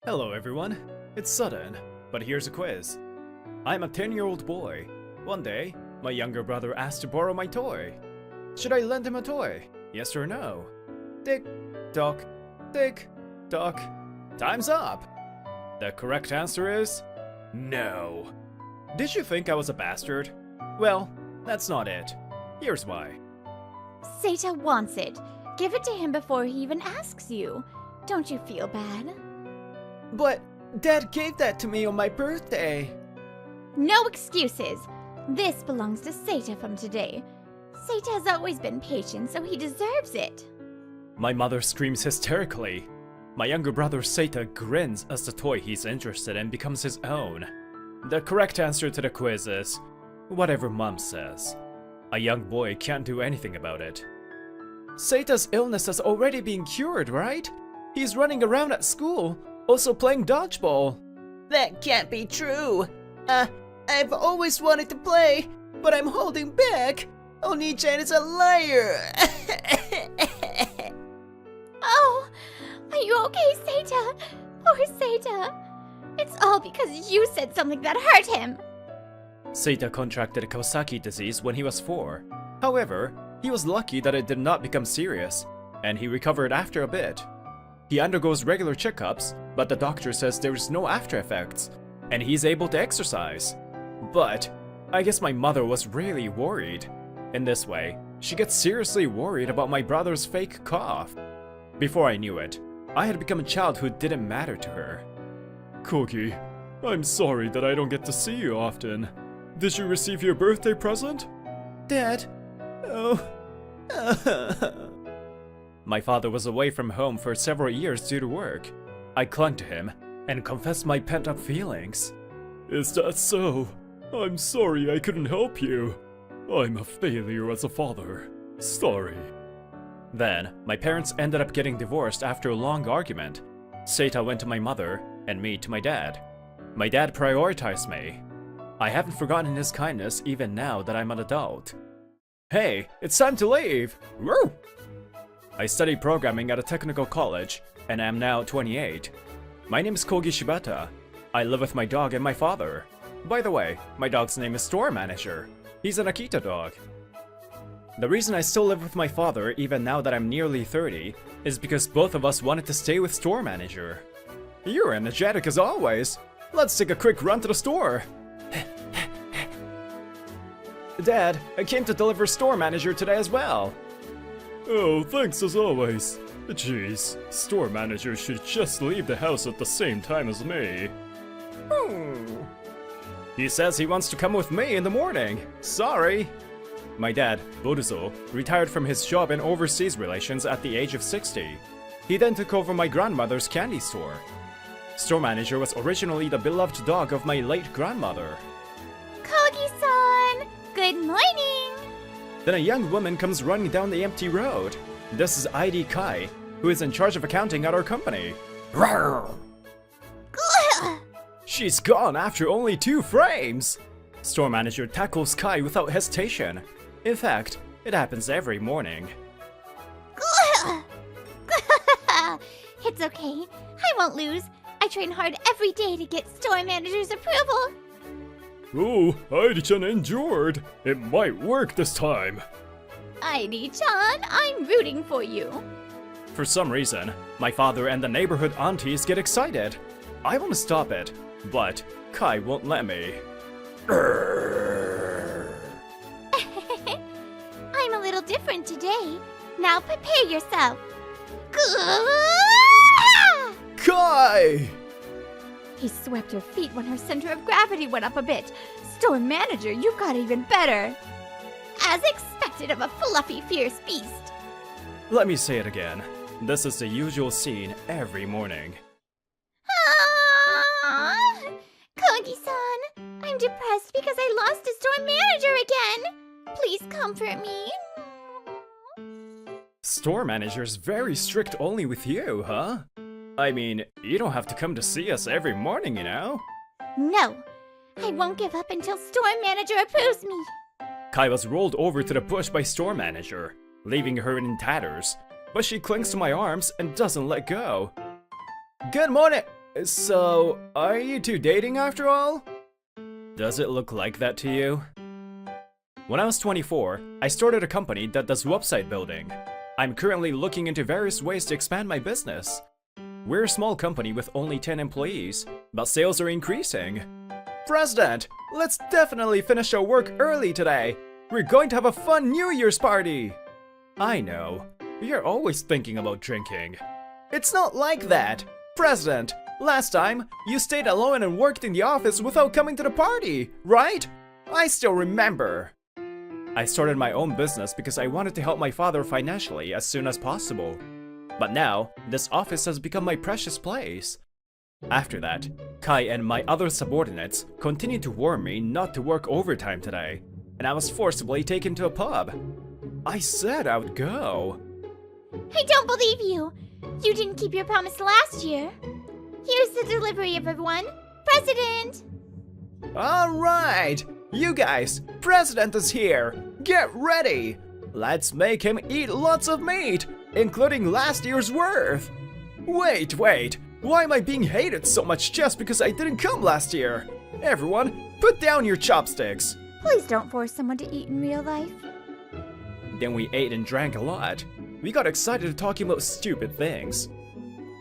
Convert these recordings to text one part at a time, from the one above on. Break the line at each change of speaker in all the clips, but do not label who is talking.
Hello everyone, it's sudden, but here's a quiz. I'm a 10-year-old boy. One day, my younger brother asked to borrow my toy. Should I lend him a toy? Yes or no? Tick, tock, tick, tock. Time's up! The correct answer is no. Did you think I was a bastard? Well, that's not it. Here's why.
Seta wants it. Give it to him before he even asks you. Don't you feel bad?
But Dad gave that to me on my birthday.
No excuses. This belongs to Seta from today. Seta has always been patient, so he deserves it.
My mother screams hysterically. My younger brother Seta grins as the toy he's interested in becomes his own. The correct answer to the quiz is whatever Mom says. A young boy can't do anything about it. Seta's illness has already been cured, right? He's running around at school, also playing dodgeball.
That can't be true. I've always wanted to play, but I'm holding back. Oni-chan is a liar.
Oh, are you okay, Seta? Poor Seta. It's all because you said something that hurt him.
Seta contracted Kawasaki disease when he was 4. However, he was lucky that it did not become serious, and he recovered after a bit. He undergoes regular checkups, but the doctor says there's no after effects, and he's able to exercise. But I guess my mother was really worried. In this way, she gets seriously worried about my brother's fake cough. Before I knew it, I had become a child who didn't matter to her. Kogi, I'm sorry that I don't get to see you often. Did you receive your birthday present? Dad? Oh. My father was away from home for several years due to work. I clung to him and confessed my pent-up feelings. Is that so? I'm sorry I couldn't help you. I'm a failure as a father. Sorry. Then, my parents ended up getting divorced after a long argument. Seta went to my mother, and me to my dad. My dad prioritized me. I haven't forgotten his kindness even now that I'm an adult. Hey, it's time to leave! Woo! I study programming at a technical college, and am now 28. My name is Kogi Shibata. I live with my dog and my father. By the way, my dog's name is Store Manager. He's an Akita dog. The reason I still live with my father even now that I'm nearly 30 is because both of us wanted to stay with Store Manager. You're energetic as always. Let's take a quick run to the store. Dad, I came to deliver Store Manager today as well. Oh, thanks as always. Jeez, Store Manager should just leave the house at the same time as me. He says he wants to come with me in the morning. Sorry. My dad, Boruzo, retired from his job in overseas relations at the age of 60. He then took over my grandmother's candy store. Store Manager was originally the beloved dog of my late grandmother.
Kogi-san, good morning.
Then a young woman comes running down the empty road. This is ID Kai, who is in charge of accounting at our company. She's gone after only 2 frames! Store Manager tackles Kai without hesitation. In fact, it happens every morning.
It's okay. I won't lose. I train hard every day to get Store Manager's approval.
Oh, Heidi-chan endured. It might work this time.
Heidi-chan, I'm rooting for you.
For some reason, my father and the neighborhood aunties get excited. I want to stop it, but Kai won't let me.
I'm a little different today. Now prepare yourself.
Kai!
He swept her feet when her center of gravity went up a bit. Store Manager, you got even better. As expected of a fluffy, fierce beast.
Let me say it again. This is the usual scene every morning.
Kogi-san, I'm depressed because I lost to Store Manager again. Please comfort me.
Store Manager's very strict only with you, huh? I mean, you don't have to come to see us every morning, you know?
No, I won't give up until Store Manager approves me.
Kai was rolled over to the bush by Store Manager, leaving her in tatters, but she clings to my arms and doesn't let go. Good morning! So, are you two dating after all? Does it look like that to you? When I was 24, I started a company that does website building. I'm currently looking into various ways to expand my business. We're a small company with only 10 employees, but sales are increasing. President, let's definitely finish our work early today. We're going to have a fun New Year's party. I know, you're always thinking about drinking. It's not like that. President, last time, you stayed alone and worked in the office without coming to the party, right? I still remember. I started my own business because I wanted to help my father financially as soon as possible. But now, this office has become my precious place. After that, Kai and my other subordinates continued to warn me not to work overtime today, and I was forcibly taken to a pub. I said I would go.
I don't believe you! You didn't keep your promise last year. Here's the delivery, everyone. President!
Alright! You guys, President is here! Get ready! Let's make him eat lots of meat, including last year's worth! Wait, why am I being hated so much just because I didn't come last year? Everyone, put down your chopsticks!
Please don't force someone to eat in real life.
Then we ate and drank a lot. We got excited talking about stupid things.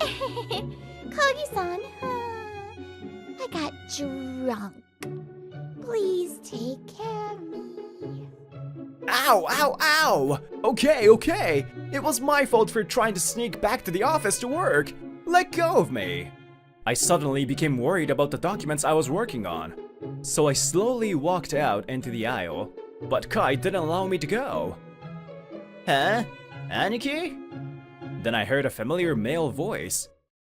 Kogi-san, I got drunk. Please take care of me.
Ow! Okay. It was my fault for trying to sneak back to the office to work. Let go of me. I suddenly became worried about the documents I was working on. So I slowly walked out into the aisle, but Kai didn't allow me to go. Huh? Aniki? Then I heard a familiar male voice.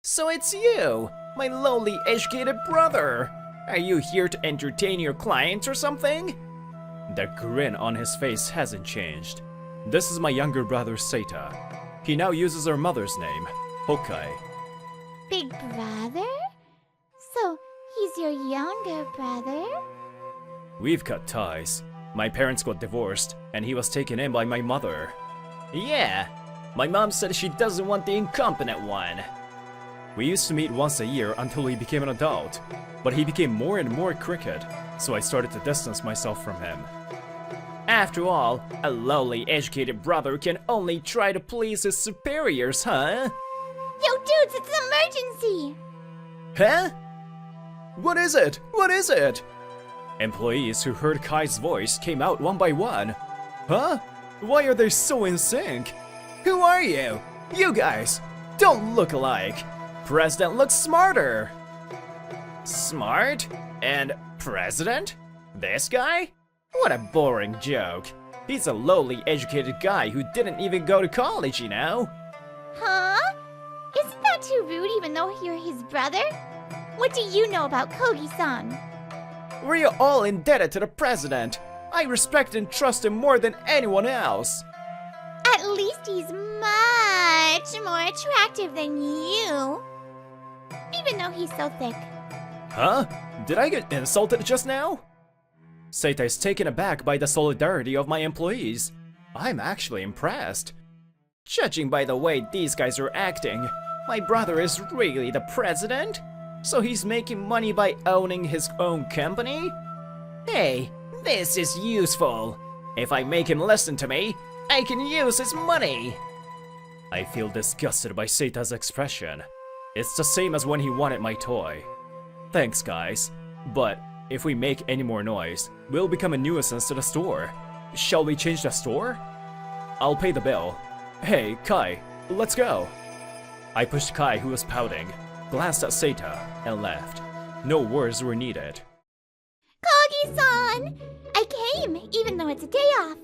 So it's you, my lowly educated brother. Are you here to entertain your clients or something? The grin on his face hasn't changed. This is my younger brother Seita. He now uses our mother's name, Hokai.
Big brother? So, he's your younger brother?
We've cut ties. My parents got divorced, and he was taken in by my mother. Yeah, my mom said she doesn't want the incompetent one. We used to meet once a year until he became an adult, but he became more and more crooked, so I started to distance myself from him. After all, a lowly educated brother can only try to please his superiors, huh?
Yo, dudes, it's an emergency!
Huh? What is it? Employees who heard Kai's voice came out one by one. Huh? Why are they so in sync? Who are you? You guys! Don't look alike! President looks smarter! Smart? And President? This guy? What a boring joke. He's a lowly educated guy who didn't even go to college, you know?
Huh? Isn't that too rude even though you're his brother? What do you know about Kogi-san?
We're all indebted to the president. I respect and trust him more than anyone else.
At least he's much more attractive than you. Even though he's so thick.
Huh? Did I get insulted just now? Seita is taken aback by the solidarity of my employees. I'm actually impressed. Judging by the way these guys are acting, my brother is really the president? So he's making money by owning his own company? Hey, this is useful. If I make him listen to me, I can use his money. I feel disgusted by Seita's expression. It's the same as when he wanted my toy. Thanks, guys, but if we make any more noise, we'll become a nuisance to the store. Shall we change the store? I'll pay the bill. Hey, Kai, let's go. I pushed Kai, who was pouting, glanced at Seita, and left. No words were needed.
Kogi-san! I came, even though it's a day off.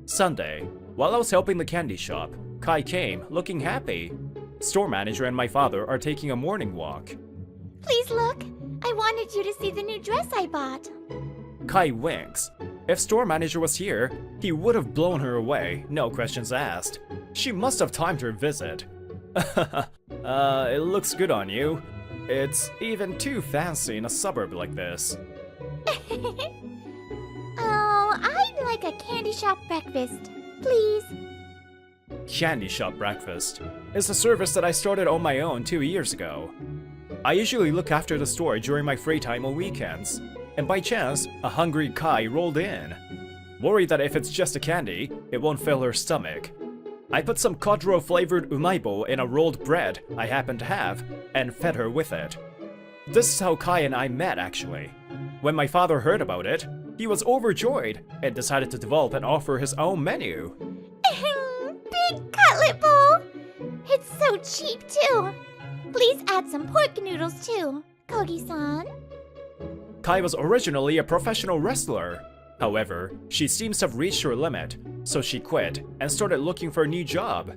Sunday, while I was helping the candy shop, Kai came, looking happy. Store manager and my father are taking a morning walk.
Please look. I wanted you to see the new dress I bought.
Kai winks. If store manager was here, he would have blown her away, no questions asked. She must have timed her visit. It looks good on you. It's even too fancy in a suburb like this.
Oh, I'd like a candy shop breakfast, please.
Candy shop breakfast is a service that I started on my own 2 years ago. I usually look after the store during my free time on weekends, and by chance, a hungry Kai rolled in. Worried that if it's just a candy, it won't fill her stomach. I put some Kodro-flavored umaibo in a rolled bread I happened to have, and fed her with it. This is how Kai and I met, actually. When my father heard about it, he was overjoyed and decided to develop and offer his own menu.
Big cutlet bowl! It's so cheap, too. Please add some pork noodles, too, Kogi-san.
Kai was originally a professional wrestler. However, she seems to have reached her limit, so she quit and started looking for a new job.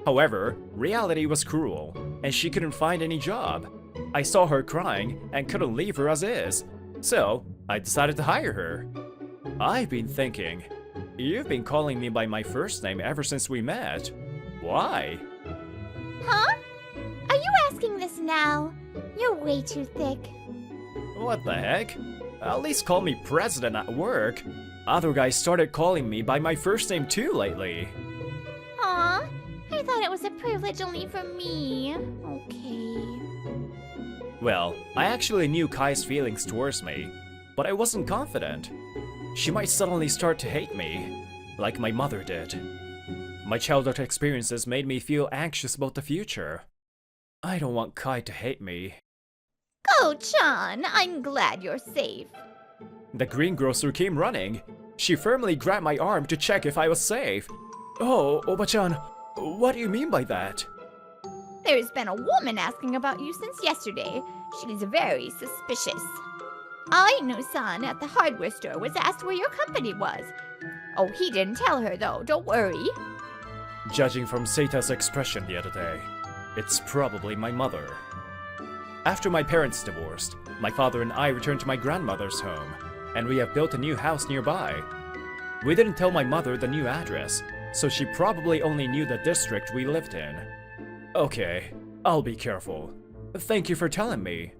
However, reality was cruel, and she couldn't find any job. I saw her crying and couldn't leave her as is, so I decided to hire her. I've been thinking, you've been calling me by my first name ever since we met. Why?
Huh? Are you asking this now? You're way too thick.
What the heck? At least call me president at work. Other guys started calling me by my first name too lately.
Aw, I thought it was a privilege only for me. Okay.
Well, I actually knew Kai's feelings towards me, but I wasn't confident. She might suddenly start to hate me, like my mother did. My childhood experiences made me feel anxious about the future. I don't want Kai to hate me.
Ko-chan, I'm glad you're safe.
The greengrocer came running. She firmly grabbed my arm to check if I was safe. Oh, Oba-chan, what do you mean by that?
There's been a woman asking about you since yesterday. She's very suspicious. Ainu-san at the hardware store was asked where your company was. Oh, he didn't tell her though, don't worry.
Judging from Seita's expression the other day, it's probably my mother. After my parents divorced, my father and I returned to my grandmother's home, and we have built a new house nearby. We didn't tell my mother the new address, so she probably only knew the district we lived in. Okay, I'll be careful. Thank you for telling me.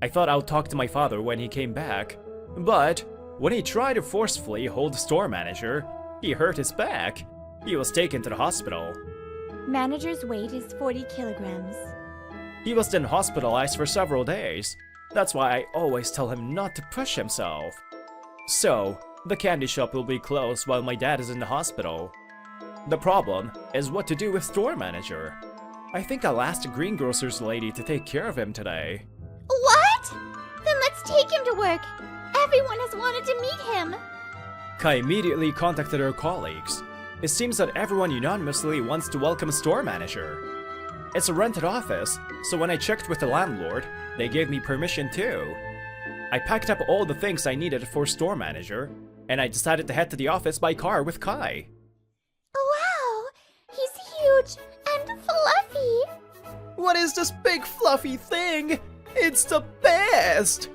I thought I'd talk to my father when he came back, but when he tried to forcefully hold the store manager, he hurt his back. He was taken to the hospital.
Manager's weight is 40 kilograms.
He was then hospitalized for several days. That's why I always tell him not to push himself. So, the candy shop will be closed while my dad is in the hospital. The problem is what to do with store manager. I think I'll ask the greengrocer's lady to take care of him today.
What? Then let's take him to work. Everyone has wanted to meet him.
Kai immediately contacted her colleagues. It seems that everyone unanimously wants to welcome a store manager. It's a rented office, so when I checked with the landlord, they gave me permission too. I packed up all the things I needed for store manager, and I decided to head to the office by car with Kai.
Wow, he's huge and fluffy.
What is this big fluffy thing? It's the best!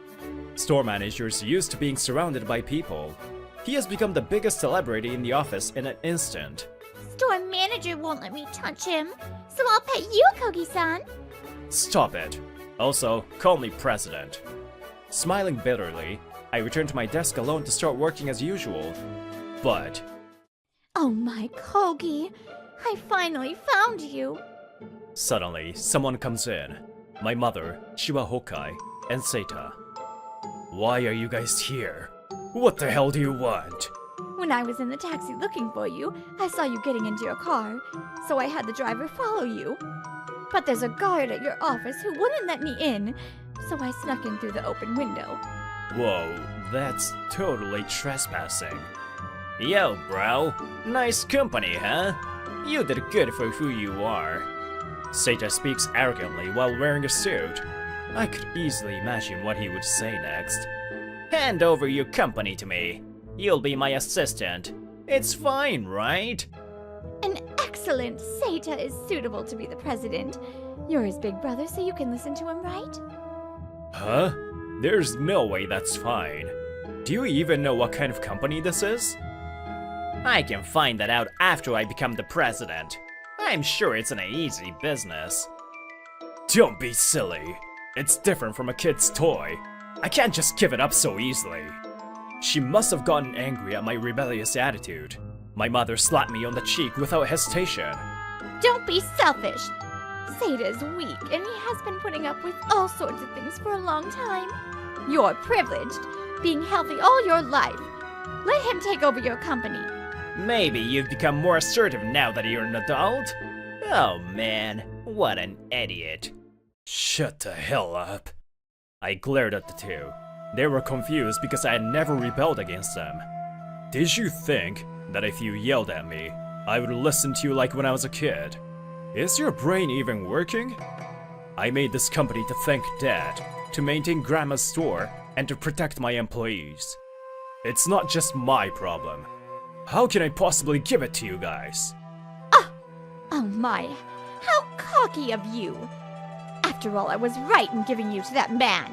Store manager's used to being surrounded by people. He has become the biggest celebrity in the office in an instant.
Store manager won't let me touch him, so I'll pet you, Kogi-san.
Stop it. Also, call me president. Smiling bitterly, I returned to my desk alone to start working as usual. But...
Oh my Kogi, I finally found you.
Suddenly, someone comes in. My mother, Shiwa Hokai, and Seita. Why are you guys here? What the hell do you want?
When I was in the taxi looking for you, I saw you getting into your car, so I had the driver follow you. But there's a guard at your office who wouldn't let me in, so I snuck in through the open window.
Whoa, that's totally trespassing. Yo, bro. Nice company, huh? You did good for who you are. Seita speaks arrogantly while wearing a suit. I could easily imagine what he would say next. Hand over your company to me. You'll be my assistant. It's fine, right?
An excellent Seita is suitable to be the president. You're his big brother, so you can listen to him, right?
Huh? There's no way that's fine. Do you even know what kind of company this is? I can find that out after I become the president. I'm sure it's an easy business. Don't be silly. It's different from a kid's toy. I can't just give it up so easily. She must have gotten angry at my rebellious attitude. My mother slapped me on the cheek without hesitation.
Don't be selfish. Seida's weak, and he has been putting up with all sorts of things for a long time. You're privileged, being healthy all your life. Let him take over your company.
Maybe you've become more assertive now that you're an adult? Oh man, what an idiot. Shut the hell up. I glared at the two. They were confused because I had never rebelled against them. Did you think that if you yelled at me, I would listen to you like when I was a kid? Is your brain even working? I made this company to thank Dad, to maintain Grandma's store, and to protect my employees. It's not just my problem. How can I possibly give it to you guys?
Oh my, how cocky of you. After all, I was right in giving you to that man.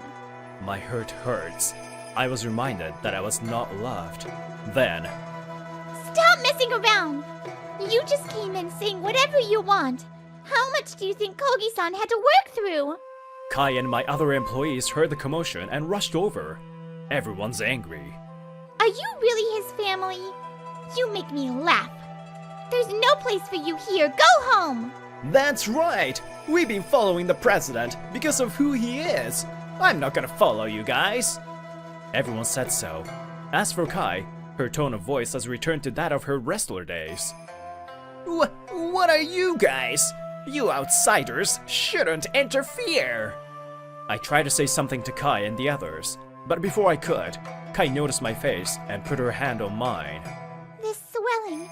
My hurt hurts. I was reminded that I was not loved. Then,
Stop messing around! You just came in saying whatever you want. How much do you think Kogi-san had to work through?
Kai and my other employees heard the commotion and rushed over. Everyone's angry.
Are you really his family? You make me laugh. There's no place for you here. Go home!
That's right! We've been following the president because of who he is. I'm not gonna follow you guys. Everyone said so. As for Kai, her tone of voice has returned to that of her wrestler days. What are you guys? You outsiders shouldn't interfere! I tried to say something to Kai and the others, but before I could, Kai noticed my face and put her hand on mine.
This swelling.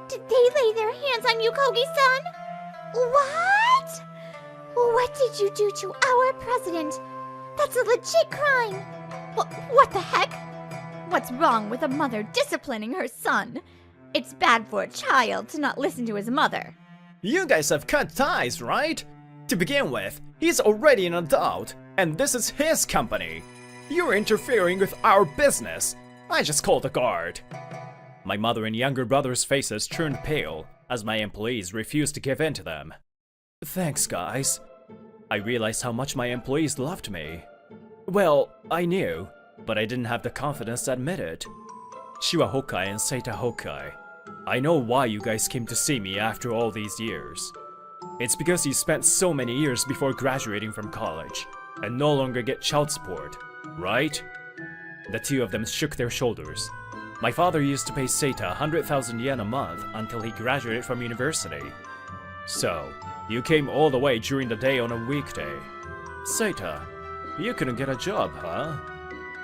Did they lay their hands on you, Kogi-san? What? What did you do to our president? That's a legit crime. What the heck? What's wrong with a mother disciplining her son? It's bad for a child to not listen to his mother.
You guys have cut ties, right? To begin with, he's already an adult, and this is his company. You're interfering with our business. I just called a guard. My mother and younger brother's faces turned pale as my employees refused to give in to them. Thanks, guys. I realized how much my employees loved me. Well, I knew, but I didn't have the confidence to admit it. Shiwa Hokkai and Seita Hokkai, I know why you guys came to see me after all these years. It's because you spent so many years before graduating from college and no longer get child support, right? The two of them shook their shoulders. My father used to pay Seita 100,000 yen a month until he graduated from university. So, you came all the way during the day on a weekday. Seita, you couldn't get a job, huh?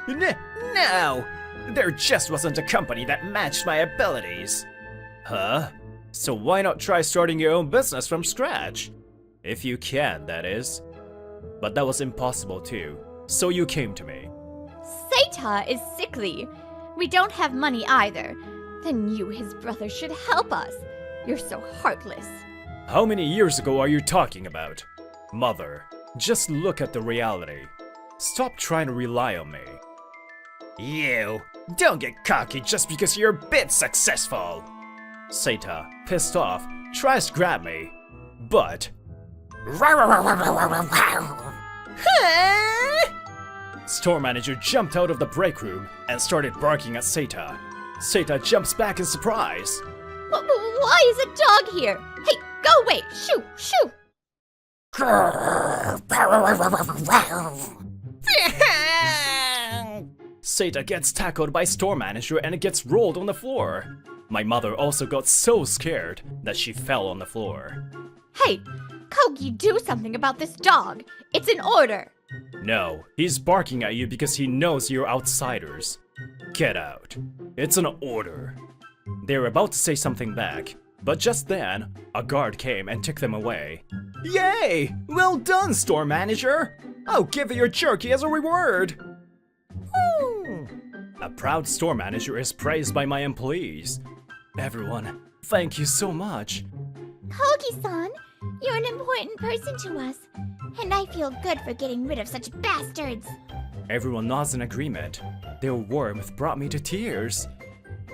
No! There just wasn't a company that matched my abilities. Huh? So why not try starting your own business from scratch? If you can, that is. But that was impossible too, so you came to me.
Seita is sickly. We don't have money either. Then you, his brother, should help us. You're so heartless.
How many years ago are you talking about? Mother, just look at the reality. Stop trying to rely on me. You, don't get cocky just because you're a bit successful. Seita, pissed off, tries to grab me, but... Store manager jumped out of the break room and started barking at Seita. Seita jumps back in surprise.
Why is a dog here? Hey, go away! Shoo! Shoo!
Seita gets tackled by store manager and gets rolled on the floor. My mother also got so scared that she fell on the floor.
Hey, Kogi, do something about this dog. It's an order.
No, he's barking at you because he knows you're outsiders. Get out. It's an order. They were about to say something back, but just then, a guard came and took them away. Yay! Well done, store manager! I'll give you your jerky as a reward! Woo! A proud store manager is praised by my employees. Everyone, thank you so much.
Kogi-san, you're an important person to us, and I feel good for getting rid of such bastards.
Everyone nods in agreement. Their warmth brought me to tears.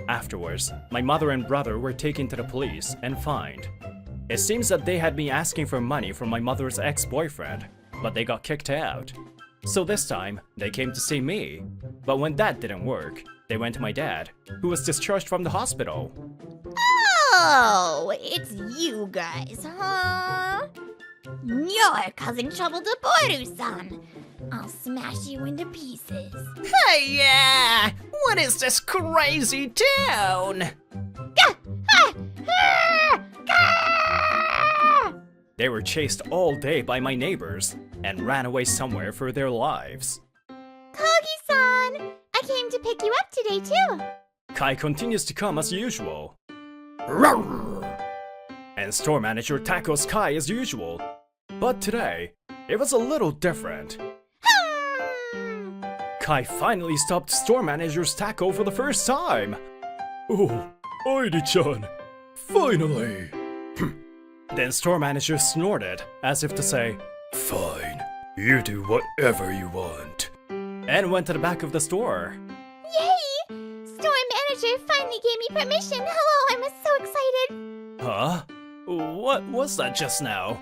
Afterwards, my mother and brother were taken to the police and fined. It seems that they had been asking for money from my mother's ex-boyfriend, but they got kicked out. So this time, they came to see me. But when that didn't work, they went to my dad, who was discharged from the hospital.
Oh, it's you guys, huh? You're causing trouble to Boru-san. I'll smash you into pieces.
Hey, yeah! What is this crazy town?
They were chased all day by my neighbors and ran away somewhere for their lives.
Kogi-san, I came to pick you up today too.
Kai continues to come as usual. And store manager tackles Kai as usual. But today, it was a little different. Kai finally stopped store manager's tackle for the first time. Oh, Aidi-chan, finally. Then store manager snorted, as if to say, "Fine, you do whatever you want," and went to the back of the store.
Yay! Store manager finally gave me permission. Hello, I'm so excited.
Huh? What was that just now?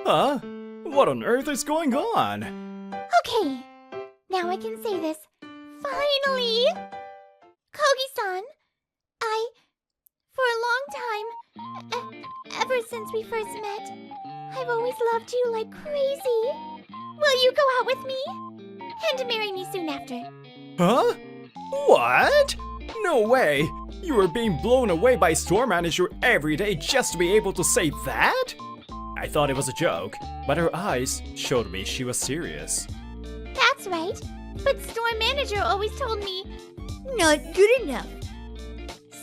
Huh? What on earth is going on?
Okay, now I can say this. Finally! Kogi-san, for a long time, ever since we first met, I've always loved you like crazy. Will you go out with me? And marry me soon after.
Huh? What? No way! You were being blown away by store manager every day just to be able to say that? I thought it was a joke, but her eyes showed me she was serious.
That's right, but store manager always told me, not good enough.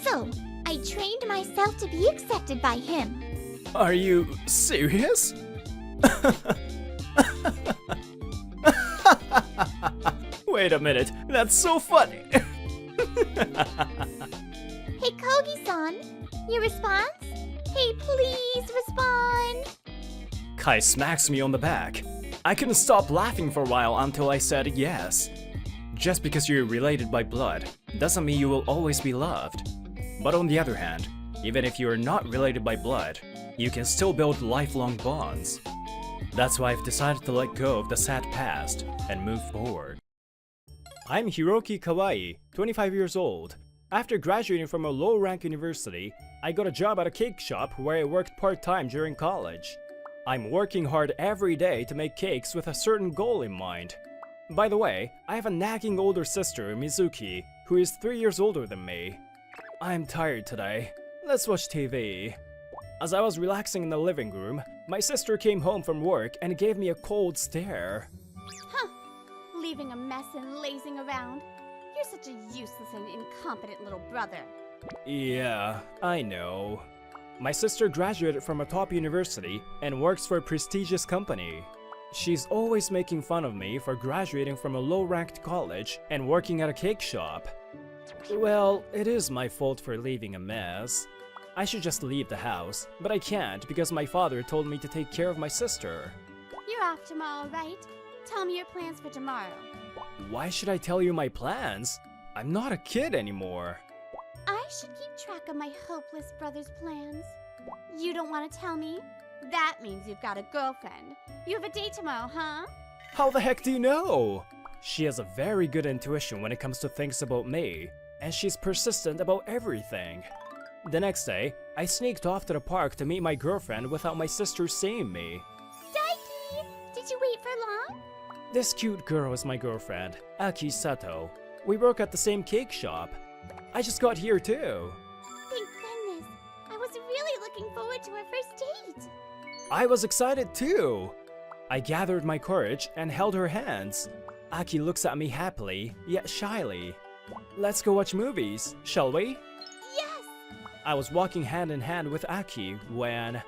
So, I trained myself to be accepted by him.
Are you serious? Wait a minute, that's so funny.
Hey Kogi-san, your response? Hey, please respond.
Kai smacks me on the back. I couldn't stop laughing for a while until I said yes. Just because you're related by blood doesn't mean you will always be loved. But on the other hand, even if you are not related by blood, you can still build lifelong bonds. That's why I've decided to let go of the sad past and move forward. I'm Hiroki Kawai, 25 years old. After graduating from a low-rank university, I got a job at a cake shop where I worked part-time during college. I'm working hard every day to make cakes with a certain goal in mind. By the way, I have a nagging older sister, Mizuki, who is 3 years older than me. I'm tired today. Let's watch TV. As I was relaxing in the living room, my sister came home from work and gave me a cold stare.
Huh. Leaving a mess and lazing around. You're such a useless and incompetent little brother.
Yeah, I know. My sister graduated from a top university and works for a prestigious company. She's always making fun of me for graduating from a low-ranked college and working at a cake shop. Well, it is my fault for leaving a mess. I should just leave the house, but I can't because my father told me to take care of my sister.
You're off tomorrow, right? Tell me your plans for tomorrow.
Why should I tell you my plans? I'm not a kid anymore.
I should keep track of my hopeless brother's plans. You don't want to tell me? That means you've got a girlfriend. You have a date tomorrow, huh?
How the heck do you know? She has a very good intuition when it comes to things about me, and she's persistent about everything. The next day, I sneaked off to the park to meet my girlfriend without my sister seeing me.
Daiki! Did you wait for long?
This cute girl is my girlfriend, Aki Sato. We work at the same cake shop. I just got here too.
Thank goodness. I was really looking forward to our first date.
I was excited too. I gathered my courage and held her hands. Aki looks at me happily, yet shyly. Let's go watch movies, shall we?
Yes!
I was walking hand in hand with Aki when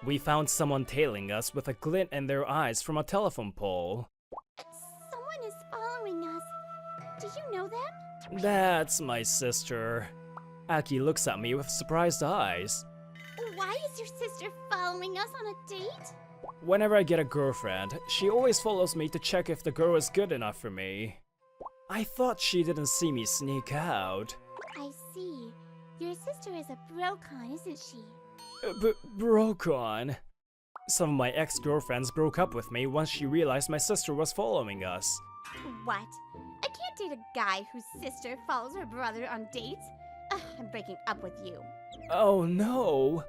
we found someone tailing us with a glint in their eyes from a telephone pole.
Someone is following us. Do you know them?
That's my sister. Aki looks at me with surprised eyes.
Why is your sister following us on a date?
Whenever I get a girlfriend, she always follows me to check if the girl is good enough for me. I thought she didn't see me sneak out.
I see. Your sister is a brocon, isn't she?
Brocon. Some of my ex-girlfriends broke up with me once she realized my sister was following us.
What? I can't date a guy whose sister follows her brother on dates. Ugh, I'm breaking up with you.
Oh no!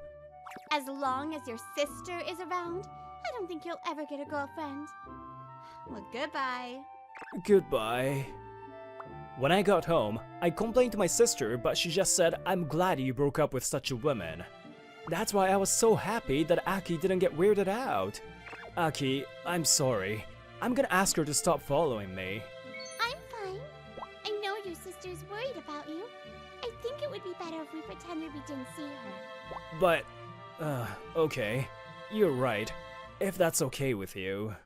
As long as your sister is around, I don't think you'll ever get a girlfriend. Well, goodbye.
Goodbye. When I got home, I complained to my sister, but she just said, "I'm glad you broke up with such a woman." That's why I was so happy that Aki didn't get weirded out. Aki, I'm sorry. I'm gonna ask her to stop following me.
I'm fine. I know your sister's worried about you. I think it would be better if we pretended we didn't see her.
But, okay. You're right. If that's okay with you.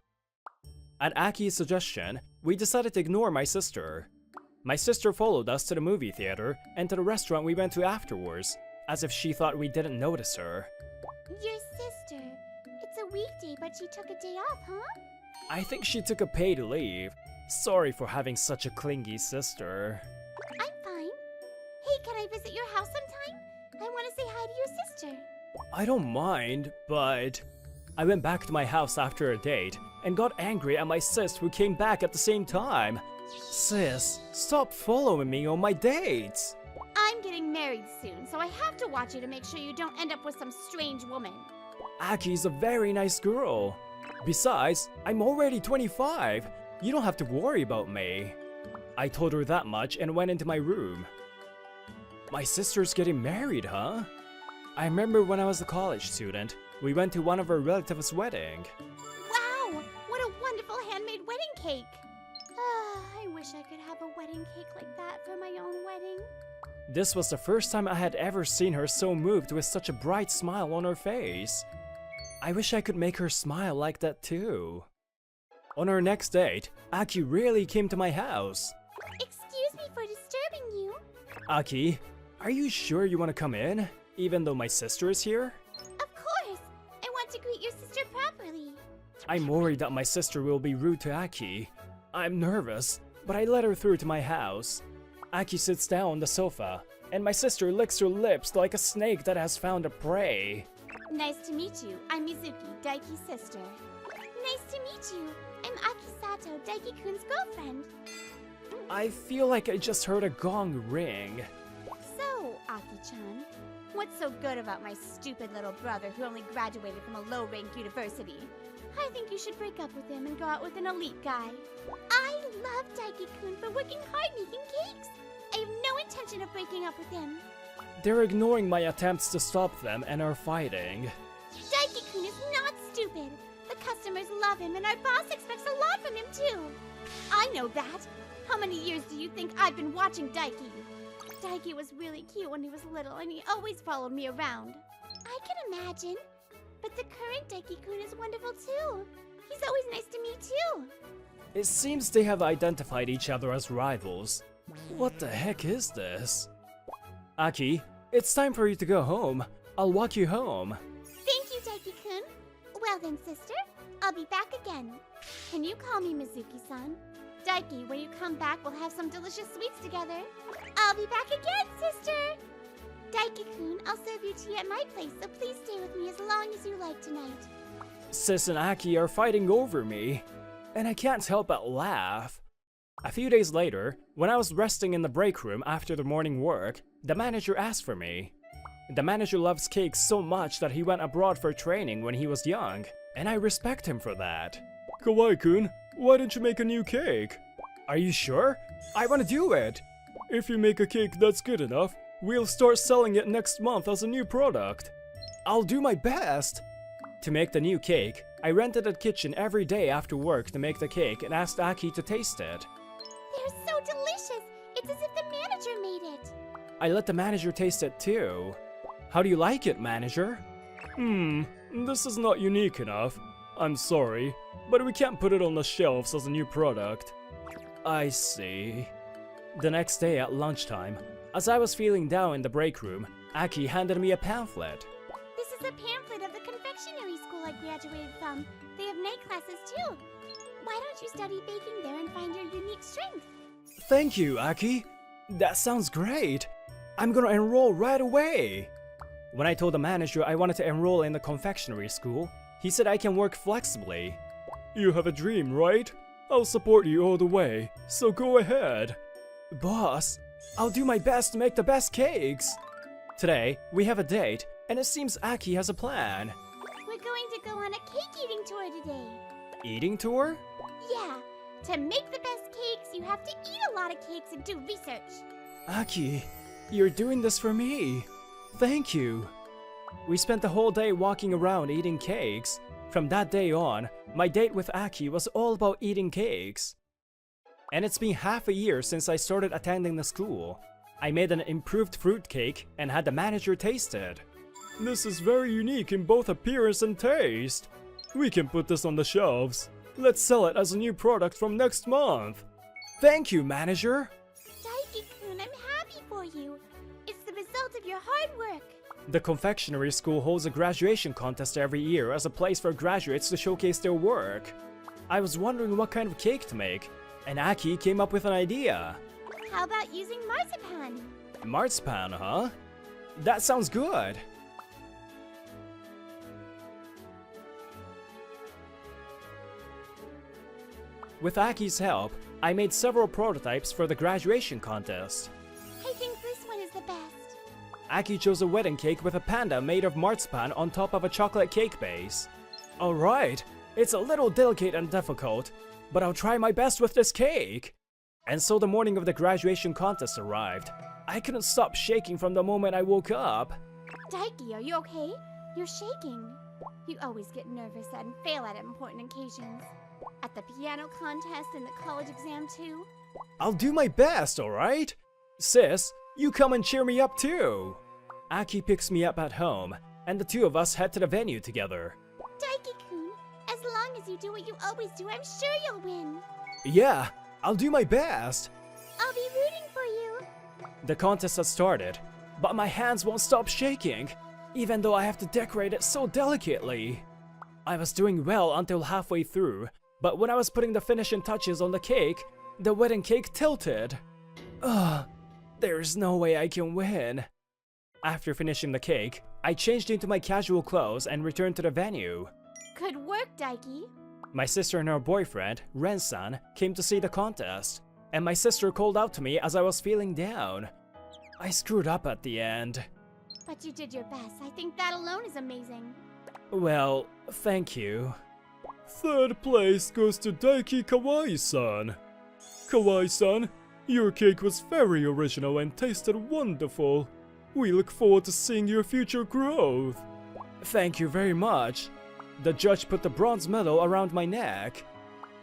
At Aki's suggestion, we decided to ignore my sister. My sister followed us to the movie theater and to the restaurant we went to afterwards, as if she thought we didn't notice her.
Your sister. It's a weekday, but she took a day off, huh?
I think she took a paid leave. Sorry for having such a clingy sister.
I'm fine. Hey, can I visit your house sometime? I want to say hi to your sister.
I don't mind, but... I went back to my house after a date and got angry at my sis who came back at the same time. Sis, stop following me on my dates!
I'm getting married soon, so I have to watch you to make sure you don't end up with some strange woman.
Aki's a very nice girl. Besides, I'm already 25. You don't have to worry about me. I told her that much and went into my room. My sister's getting married, huh? I remember when I was a college student, we went to one of our relatives' wedding.
Wow! What a wonderful handmade wedding cake! I wish I could have a wedding cake like that for my own wedding.
This was the first time I had ever seen her so moved with such a bright smile on her face. I wish I could make her smile like that too. On our next date, Aki really came to my house.
Excuse me for disturbing you.
Aki, are you sure you want to come in, even though my sister is here?
Of course! I want to greet your sister properly.
I'm worried that my sister will be rude to Aki. I'm nervous, but I let her through to my house. Aki sits down on the sofa, and my sister licks her lips like a snake that has found a prey.
Nice to meet you. I'm Mizuki, Daiki's sister. Nice to meet you. I'm Aki Sato, Daiki-kun's girlfriend.
I feel like I just heard a gong ring.
So, Aki-chan, what's so good about my stupid little brother who only graduated from a low-ranked university? I think you should break up with him and go out with an elite guy. I love Daiki-kun for working hard making cakes. I have no intention of breaking up with him.
They're ignoring my attempts to stop them and are fighting.
Daiki-kun is not stupid. The customers love him and our boss expects a lot from him too. I know that. How many years do you think I've been watching Daiki? Daiki was really cute when he was little and he always followed me around. I can imagine. But the current Daiki-kun is wonderful too. He's always nice to me too.
It seems they have identified each other as rivals. What the heck is this? Aki, it's time for you to go home. I'll walk you home.
Thank you, Daiki-kun. Well then, sister, I'll be back again. Can you call me Mizuki-san? Daiki, when you come back, we'll have some delicious sweets together. I'll be back again, sister! Daiki-kun, I'll serve you tea at my place, so please stay with me as long as you like tonight.
Sis and Aki are fighting over me, and I can't help but laugh. A few days later, when I was resting in the break room after the morning work, the manager asked for me. The manager loves cakes so much that he went abroad for training when he was young, and I respect him for that. Kawaii-kun, why don't you make a new cake? Are you sure? I want to do it! If you make a cake that's good enough, we'll start selling it next month as a new product. I'll do my best! To make the new cake, I rented a kitchen every day after work to make the cake and asked Aki to taste it.
They're so delicious! It's as if the manager made it!
I let the manager taste it too. How do you like it, manager? This is not unique enough. I'm sorry, but we can't put it on the shelves as a new product. I see. The next day at lunchtime, as I was feeling down in the break room, Aki handed me a pamphlet.
This is a pamphlet of the confectionery school I graduated from. They have night classes too. Why don't you study baking there and find your unique strength?
Thank you, Aki. That sounds great. I'm gonna enroll right away. When I told the manager I wanted to enroll in the confectionery school, he said I can work flexibly. You have a dream, right? I'll support you all the way, so go ahead. Boss, I'll do my best to make the best cakes. Today, we have a date, and it seems Aki has a plan.
We're going going to go on a cake eating tour today.
Eating tour?
Yeah, to make the best cakes, you have to eat a lot of cakes and do research.
Aki, you're doing this for me. Thank you. We spent the whole day walking around eating cakes. From that day on, my date with Aki was all about eating cakes. And it's been half a year since I started attending the school. I made an improved fruit cake and had the manager taste it. This is very unique in both appearance and taste. We can put this on the shelves. Let's sell it as a new product from next month. Thank you, manager.
Daiki-kun, I'm happy for you. It's the result of your hard work.
The confectionery school holds a graduation contest every year as a place for graduates to showcase their work. I was wondering what kind of cake to make, and Aki came up with an idea.
How about using marzipan?
Marzipan, huh? That sounds good. With Aki's help, I made several prototypes for the graduation contest.
I think this one is the best.
Aki chose a wedding cake with a panda made of marzipan on top of a chocolate cake base. Alright, it's a little delicate and difficult, but I'll try my best with this cake. And so the morning of the graduation contest arrived. I couldn't stop shaking from the moment I woke up.
Daiki, are you okay? You're shaking. You always get nervous and fail at important occasions. At the piano contest and the college exam too.
I'll do my best, alright? Sis, you come and cheer me up too. Aki picks me up at home, and the two of us head to the venue together.
Daiki-kun, as long as you do what you always do, I'm sure you'll win.
Yeah, I'll do my best.
I'll be rooting for you.
The contest has started, but my hands won't stop shaking, even though I have to decorate it so delicately. I was doing well until halfway through, but when I was putting the finishing touches on the cake, the wedding cake tilted. Ugh, there's no way I can win. After finishing the cake, I changed into my casual clothes and returned to the venue.
Good work, Daiki.
My sister and her boyfriend, Ren-san, came to see the contest, and my sister called out to me as I was feeling down. I screwed up at the end.
But you did your best. I think that alone is amazing.
Well, thank you. Third place goes to Daiki Kawaii-san. Kawaii-san, your cake was very original and tasted wonderful. We look forward to seeing your future growth. Thank you very much. The judge put the bronze medal around my neck.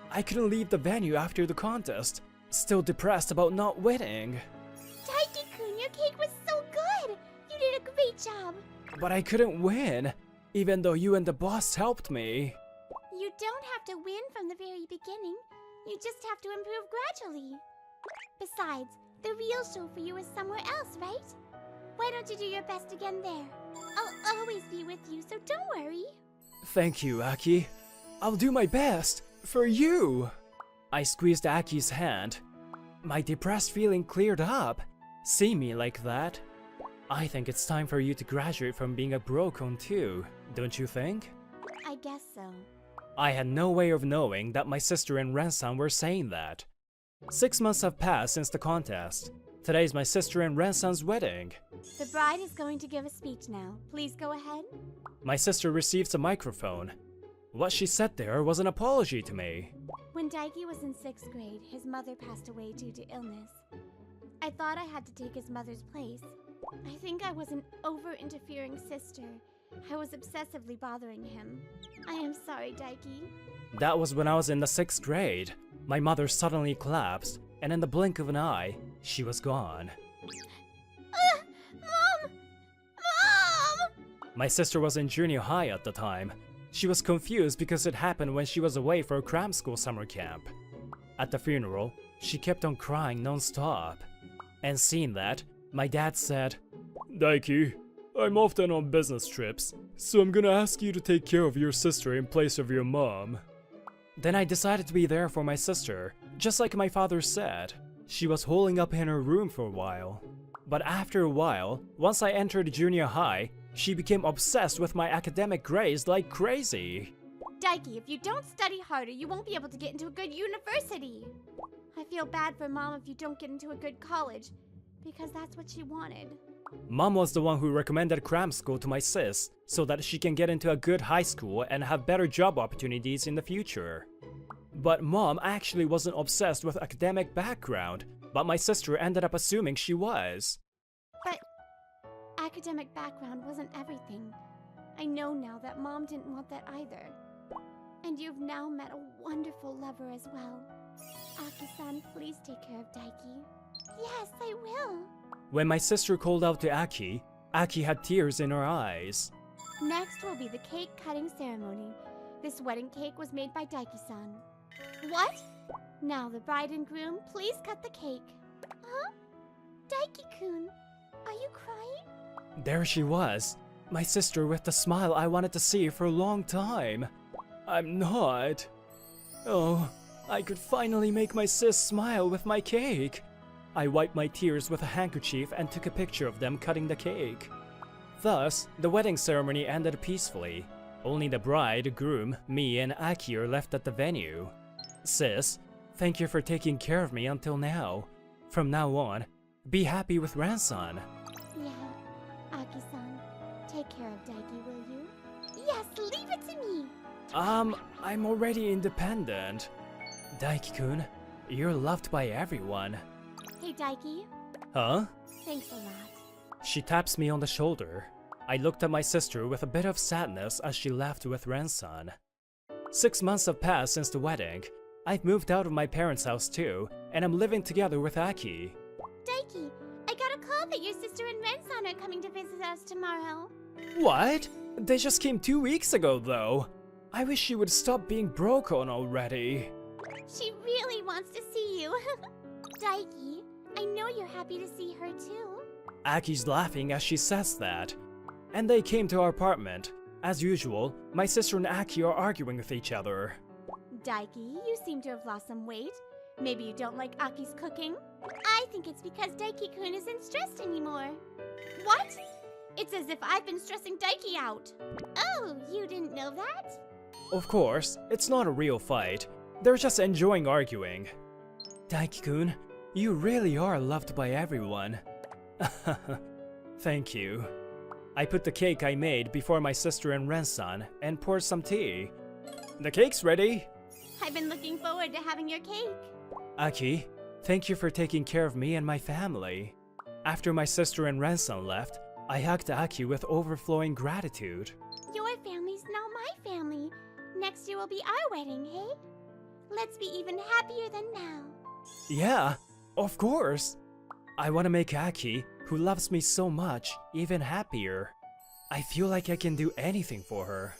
I couldn't leave the venue after the contest, still depressed about not winning.
Daiki-kun, your cake was so good! You did a great job!
But I couldn't win, even though you and the boss helped me.
You don't have to win from the very beginning. You just have to improve gradually. Besides, the real show for you is somewhere else, right? Why don't you do your best again there? I'll always be with you, so don't worry.
Thank you, Aki. I'll do my best, for you. I squeezed Aki's hand. My depressed feeling cleared up. See me like that? I think it's time for you to graduate from being a brocon too, don't you think?
I guess so.
I had no way of knowing that my sister and Ren-san were saying that. 6 months have passed since the contest. Today's my sister and Ren-san's wedding.
The bride is going to give a speech now. Please go ahead.
My sister receives a microphone. What she said there was an apology to me.
When Daiki was in 6th grade, his mother passed away due to illness. I thought I had to take his mother's place. I think I was an over-interfering sister. I was obsessively bothering him. I am sorry, Daiki.
That was when I was in the 6th grade. My mother suddenly collapsed, and in the blink of an eye, she was gone.
Mom! Mom!
My sister was in junior high at the time. She was confused because it happened when she was away for a cram school summer camp. At the funeral, she kept on crying non-stop. And seeing that, my dad said, Daiki, I'm often on business trips, so I'm gonna ask you to take care of your sister in place of your mom. Then I decided to be there for my sister, just like my father said. She was holding up in her room for a while. But after a while, once I entered junior high, she became obsessed with my academic grades like crazy.
Daiki, if you don't study harder, you won't be able to get into a good university. I feel bad for Mom if you don't get into a good college, because that's what she wanted.
Mom was the one who recommended cram school to my sis so that she can get into a good high school and have better job opportunities in the future. But Mom actually wasn't obsessed with academic background, but my sister ended up assuming she was.
But academic background wasn't everything. I know now that Mom didn't want that either. And you've now met a wonderful lover as well. Aki-san, please take care of Daiki. Yes, I will.
When my sister called out to Aki, Aki had tears in her eyes.
Next will be the cake cutting ceremony. This wedding cake was made by Daiki-san. What? Now the bride and groom, please cut the cake. Huh? Daiki-kun, are you crying?
There she was, my sister with the smile I wanted to see for a long time. I'm not. Oh, I could finally make my sis smile with my cake. I wiped my tears with a handkerchief and took a picture of them cutting the cake. Thus, the wedding ceremony ended peacefully. Only the bride, groom, me, and Aki are left at the venue. Sis, thank you for taking care of me until now. From now on, be happy with Ransan.
Yeah, Aki-san, take care of Daiki, will you? Yes, leave it to me!
I'm already independent. Daiki-kun, you're loved by everyone.
Hey, Daiki.
Huh?
Thanks a lot.
She taps me on the shoulder. I looked at my sister with a bit of sadness as she laughed with Ransan. 6 months have passed since the wedding. I've moved out of my parents' house too, and I'm living together with Aki.
Daiki, I got a call that your sister and Ransan are coming to visit us tomorrow.
What? They just came 2 weeks ago though. I wish she would stop being broken already.
She really wants to see you. Daiki, I know you're happy to see her too.
Aki's laughing as she says that. And they came to our apartment. As usual, my sister and Aki are arguing with each other.
Daiki, you seem to have lost some weight. Maybe you don't like Aki's cooking? I think it's because Daiki-kun isn't stressed anymore. What? It's as if I've been stressing Daiki out. Oh, you didn't know that?
Of course, it's not a real fight. They're just enjoying arguing. Daiki-kun, you really are loved by everyone. Thank you. I put the cake I made before my sister and Ransan and poured some tea. The cake's ready!
I've been looking forward to having your cake.
Aki, thank you for taking care of me and my family. After my sister and Ransan left, I hugged Aki with overflowing gratitude.
Your family's now my family. Next year will be our wedding, hey? Let's be even happier than now.
Yeah, of course! I want to make Aki, who loves me so much, even happier. I feel like I can do anything for her.